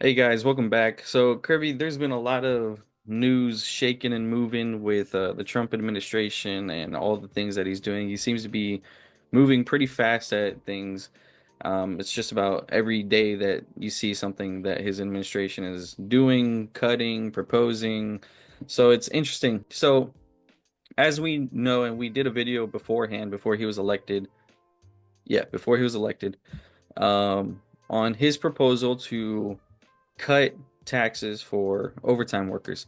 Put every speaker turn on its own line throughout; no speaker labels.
Hey guys, welcome back. So, Kirby, there's been a lot of news shaking and moving with the Trump administration and all the things that he's doing. He seems to be moving pretty fast at things. It's just about every day that you see something that his administration is doing, cutting, proposing. So it's interesting. So, as we know, and we did a video beforehand, before he was elected. Yeah, before he was elected, um, on his proposal to cut taxes for overtime workers.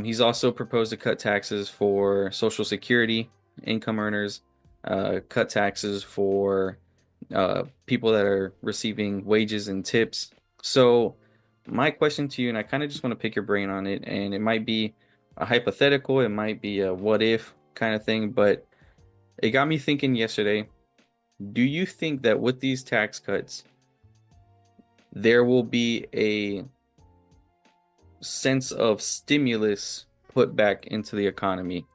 He's also proposed to cut taxes for Social Security income earners, cut taxes for people that are receiving wages and tips. So, my question to you, and I kind of just want to pick your brain on it, and it might be a hypothetical, it might be a what if kind of thing, but it got me thinking yesterday. Do you think that with these tax cuts, there will be a sense of stimulus put back into the economy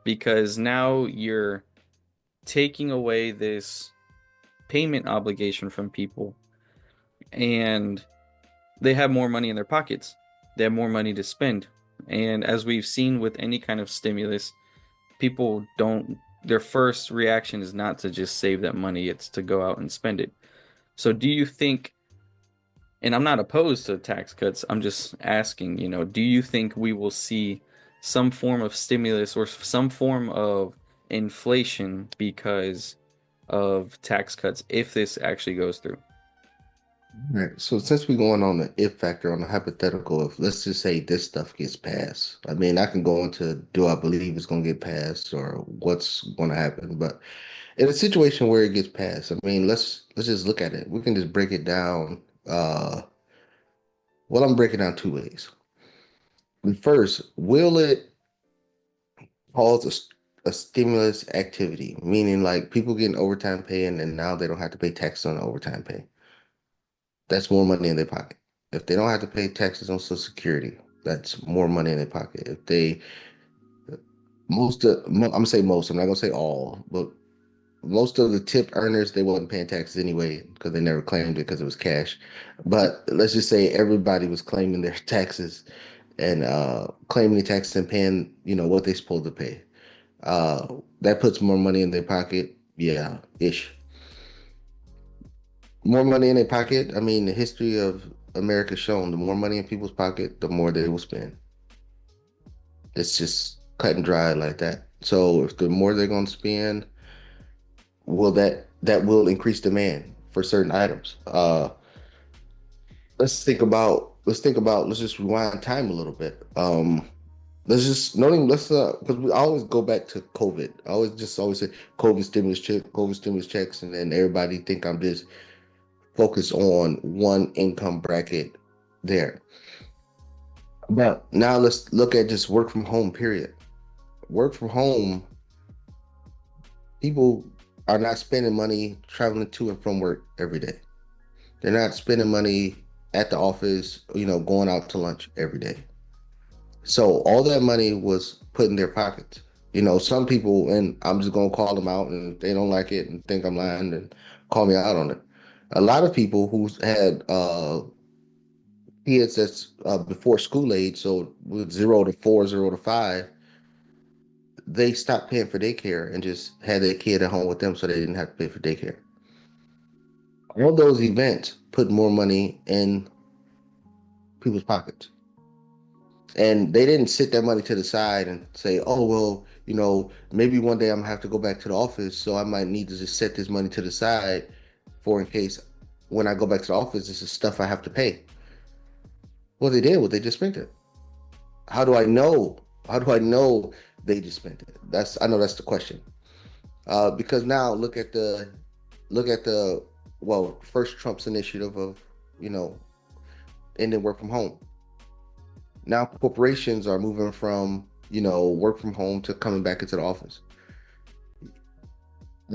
because now you're taking away this payment obligation from people and they have more money in their pockets. They have more money to spend. And as we've seen with any kind of stimulus, people don't, their first reaction is not to just save that money, it's to go out and spend it. So do you think, and I'm not opposed to tax cuts. I'm just asking, do you think we will see some form of stimulus or some form of inflation because of tax cuts if this actually goes through?
Right. So since we're going on the if factor on the hypothetical, if let's just say this stuff gets passed, I mean, I can go into do I believe it's going to get passed or what's going to happen, but in a situation where it gets passed, I mean, let's just look at it. We can just break it down. Well, I'm breaking down two ways. First, will it cause a stimulus activity, meaning like people getting overtime pay and now they don't have to pay taxes on the overtime pay? That's more money in their pocket. If they don't have to pay taxes on Social Security, that's more money in their pocket. If they I'm gonna say most, I'm not gonna say all, but most of the tip earners they wasn't paying taxes anyway because they never claimed it because it was cash. But let's just say everybody was claiming their taxes and claiming the taxes and paying, what they supposed to pay. That puts more money in their pocket. Yeah, ish. More money in their pocket. I mean, the history of America shown the more money in people's pocket, the more they will spend. It's just cut and dry like that. So if the more they're going to spend, will that will increase demand for certain items. Let's just rewind time a little bit. Let's just not even let's because we always go back to COVID. I always say COVID stimulus checks, and then everybody think I'm just focused on one income bracket there. But now let's look at just work from home, period. Work from home, people are not spending money traveling to and from work every day. They're not spending money at the office, going out to lunch every day. So all that money was put in their pockets. Some people, and I'm just gonna call them out, and if they don't like it and think I'm lying, then call me out on it. A lot of people who had kids that's before school age, so with 0 to 4, 0 to 5, they stopped paying for daycare and just had their kid at home with them so they didn't have to pay for daycare. All those events put more money in people's pockets. And they didn't sit that money to the side and say, oh, well, maybe one day I'm gonna have to go back to the office. So I might need to just set this money to the side for in case when I go back to the office, this is stuff I have to pay. Well, they did. Well, they just spent it. How do I know? How do I know they just spent it? I know that's the question. Because now look at the well, first Trump's initiative of you know ending work from home. Now corporations are moving from work from home to coming back into the office.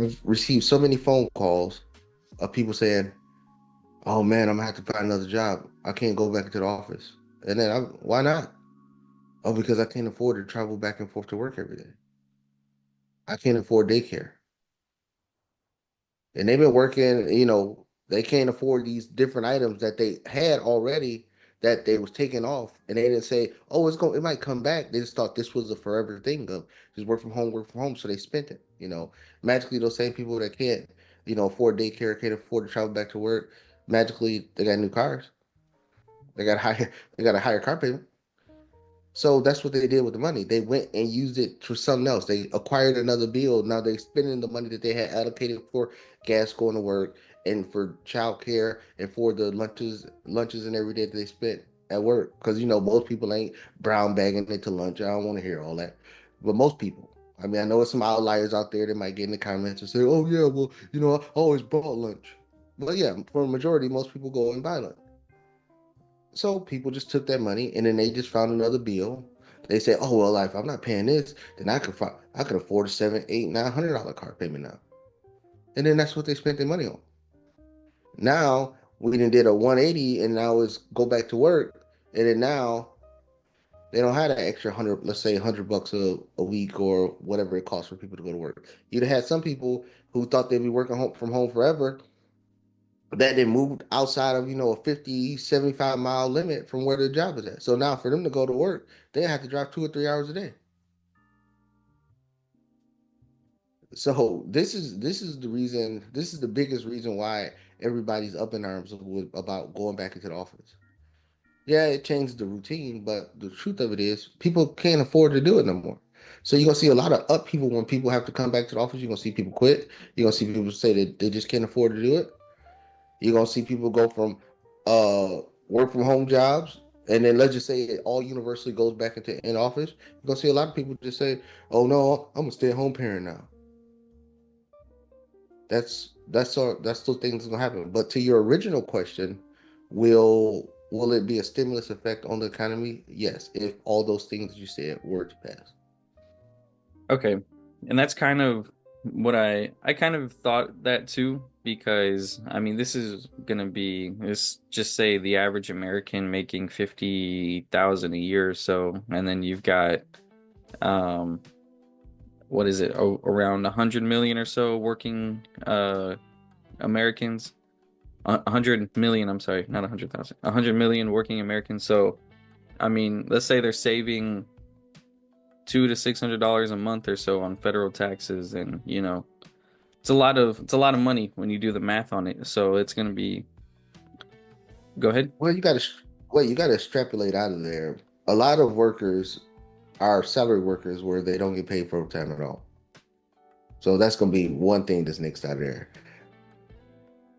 I've received so many phone calls of people saying, "Oh man, I'm gonna have to find another job. I can't go back into the office." And then why not? Oh, because I can't afford to travel back and forth to work every day. I can't afford daycare. And they've been working. They can't afford these different items that they had already that they was taking off, and they didn't say, "Oh, it might come back." They just thought this was a forever thing of just work from home. So they spent it. Magically those same people that can't, afford daycare, can't afford to travel back to work, magically they got new cars. They got higher. They got a higher car payment. So that's what they did with the money. They went and used it for something else. They acquired another bill. Now they're spending the money that they had allocated for gas going to work and for childcare and for the lunches and every day that they spent at work. Because most people ain't brown bagging it to lunch. I don't want to hear all that, but most people. I mean, I know there's some outliers out there that might get in the comments and say, "Oh yeah, well, I always bought lunch." But yeah, for a majority, most people go and buy lunch. So people just took that money and then they just found another bill. They said, "Oh well, if I'm not paying this, then I could afford a seven, eight, $900 car payment now." And then that's what they spent their money on. Now we done did a 180, and now it's go back to work, and then now they don't have that extra hundred, let's say $100 a week or whatever it costs for people to go to work. You'd have had some people who thought they'd be working from home forever that they moved outside of a 50, 75 mile limit from where their job is at. So now for them to go to work, they have to drive 2 or 3 hours a day. So this is the reason, this is the biggest reason why everybody's up in arms about going back into the office. Yeah, it changed the routine, but the truth of it is people can't afford to do it no more. So you're gonna see a lot of upheaval when people have to come back to the office. You're gonna see people quit. You're gonna see people say that they just can't afford to do it. You're gonna see people go from uh work from home jobs, and then let's just say it all universally goes back into in office. You're gonna see a lot of people just say, "Oh no, I'm a stay at home parent now." That's those things gonna happen. But to your original question, will it be a stimulus effect on the economy? Yes, if all those things you said were to pass.
Okay. And that's kind of what I kind of thought that too, because I mean this is gonna be, let's just say the average American making 50,000 a year or so, and then you've got um what is it, around 100 million or so working Americans. 100 million, I'm sorry, not 100,000. 100 million working Americans. So I mean, let's say they're saving $200 to $600 a month or so on federal taxes, and it's a lot of money when you do the math on it. So it's gonna be. Go ahead.
Well, you got to extrapolate out of there. A lot of workers are salary workers where they don't get paid for overtime at all. So that's gonna be one thing that's next out of there.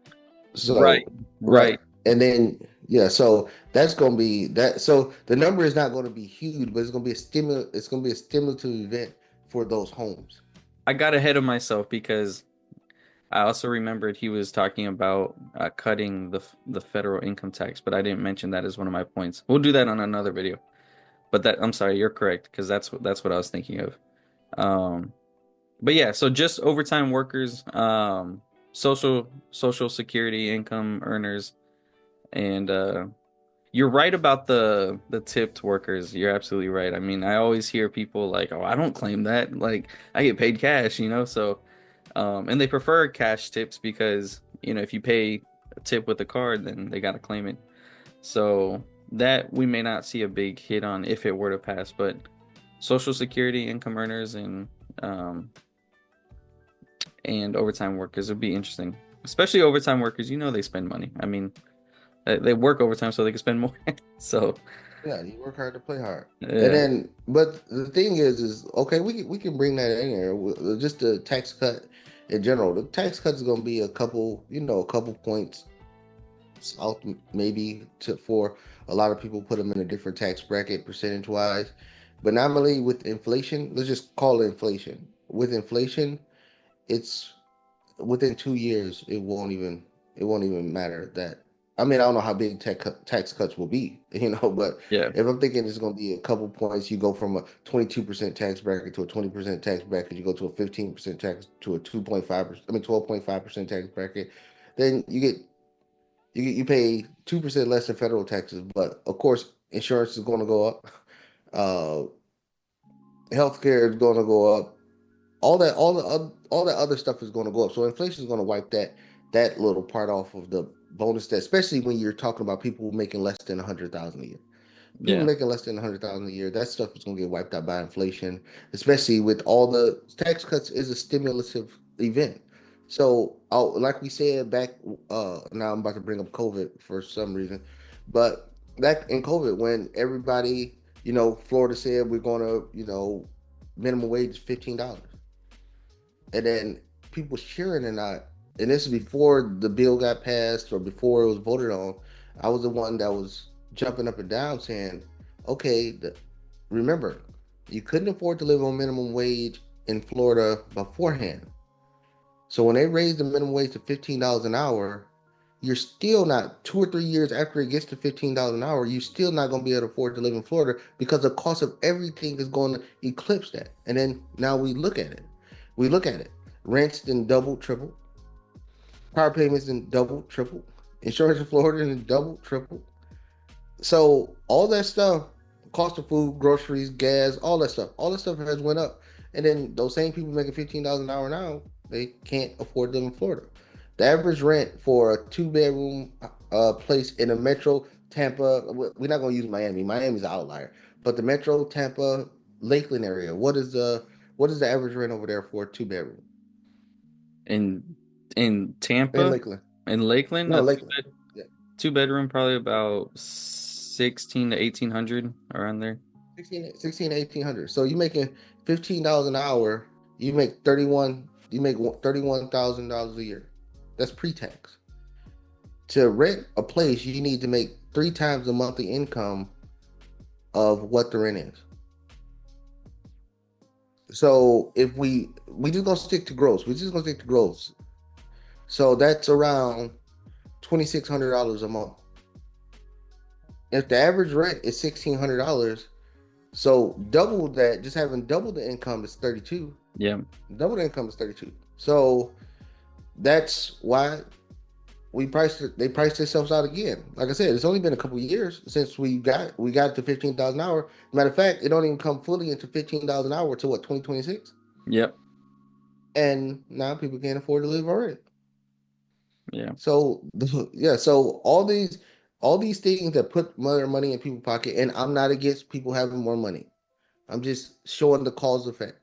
Right,
So right,
right.
and then yeah, so that's gonna be that. So the number is not going to be huge, but it's gonna be a stimulus. It's gonna be a stimulative event for those homes.
I got ahead of myself because I also remembered he was talking about cutting the federal income tax, but I didn't mention that as one of my points. We'll do that on another video. But that, I'm sorry, you're correct, because that's what I was thinking of. Um, but yeah, so just overtime workers, social security income earners, and you're right about the tipped workers. You're absolutely right. I mean, I always hear people like, "Oh, I don't claim that. Like, I get paid cash." So and they prefer cash tips because, if you pay a tip with a card, then they got to claim it. So that we may not see a big hit on if it were to pass, but social security income earners um and overtime workers would be interesting. Especially overtime workers, they spend money. I mean, they work overtime so they can spend more. So,
Yeah, you work hard to play hard. And
yeah.
then, but the thing is okay, we can bring that in there. Just the tax cut in general. The tax cut is going to be a couple points out, maybe for a lot of people, put them in a different tax bracket percentage wise. But normally with inflation, let's just call it inflation. With inflation, it's within 2 years it won't even matter that. I mean, I don't know how big tax cuts will be, but
Yeah.
if I'm thinking it's going to be a couple points, you go from a 22% tax bracket to a 20% tax bracket, you go to a 15% tax to a 2.5%, I mean 12.5% tax bracket, then you pay 2% less in federal taxes, but of course insurance is going to go up, uh, healthcare is going to go up, all that other stuff is going to go up. So inflation is going to wipe that. that little part off of the bonus, that especially when you're talking about people making less than 100,000 a year. People
Yeah.
making less than 100,000 a year, that stuff is going to get wiped out by inflation, especially with all the tax cuts is a stimulative event. So, like we said back, now I'm about to bring up COVID for some reason, but back in COVID, when everybody, Florida said we're going to, minimum wage is $15, and then people cheering and not, and this is before the bill got passed or before it was voted on. I was the one that was jumping up and down saying, okay, remember, you couldn't afford to live on minimum wage in Florida beforehand. So when they raised the minimum wage to $15 an hour, you're still not 2 or 3 years after it gets to $15 an hour, you're still not going to be able to afford to live in Florida because the cost of everything is going to eclipse that. And then now we look at it. We look at it. Rents then double, triple. Car payments then double, triple. Insurance in Florida then double, triple. So all that stuff, cost of food, groceries, gas, all that stuff has went up. And then those same people making $15 an hour now, they can't afford to live in Florida. The average rent for a two-bedroom place in a metro Tampa, we're not going to use Miami. Miami's an outlier, but the metro Tampa Lakeland area, what is the average rent over there for a two-bedroom
In in
in
Tampa,
Lakeland?
in Lakeland,
No, Lakeland. Yeah.
two bedroom probably about 16 to 1800 around there.
16 to 1800. So you making $15 an hour, you make $31,000 a year. That's pre-tax. To rent a place, you need to make three times the monthly income of what the rent is. So if we just gonna stick to gross, we're just gonna stick to gross. So that's around $2,600 a month. If the average rent is $1,600, so double that, just having double the income is 32.
Yeah.
Double the income is 32. So that's why they priced themselves out again. Like I said, it's only been a couple of years since we got it to 15,000 an hour. Matter of fact, it don't even come fully into $15 an hour to what, 2026?
Yep.
And now people can't afford to live already.
Yeah.
So yeah, so all these things that put more money in people's pocket, and I'm not against people having more money. I'm just showing the cause effect.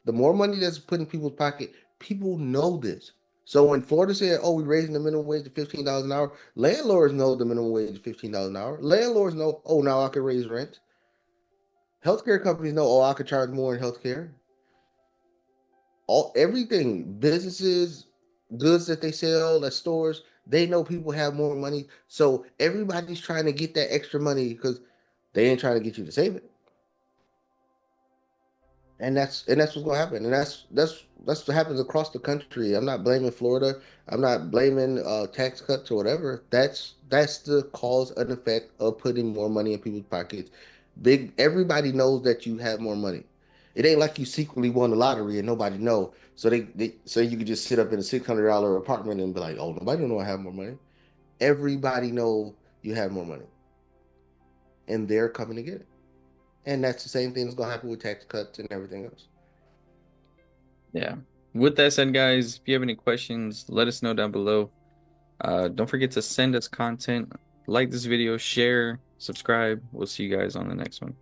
The more money that's put in people's pocket, people know this. So when Florida said, "Oh, we're raising the minimum wage to $15 an hour," landlords know the minimum wage is $15 an hour. Landlords know, "Oh, now I can raise rent." Healthcare companies know, "Oh, I could charge more in healthcare." Everything, businesses, goods that they sell at stores, they know people have more money. So everybody's trying to get that extra money because they ain't trying to get you to save it. And that's what's gonna happen, and that's what happens across the country. I'm not blaming Florida. I'm not blaming tax cuts or whatever. That's the cause and effect of putting more money in people's pockets. Everybody knows that you have more money. It ain't like you secretly won the lottery and nobody know. So so you could just sit up in a $600 apartment and be like, oh, nobody know I have more money. Everybody know you have more money, and they're coming to get it. And that's the same thing that's gonna happen with tax cuts and everything else.
Yeah. With that said, guys, if you have any questions, let us know down below. Don't forget to send us content, like this video, share, subscribe. We'll see you guys on the next one.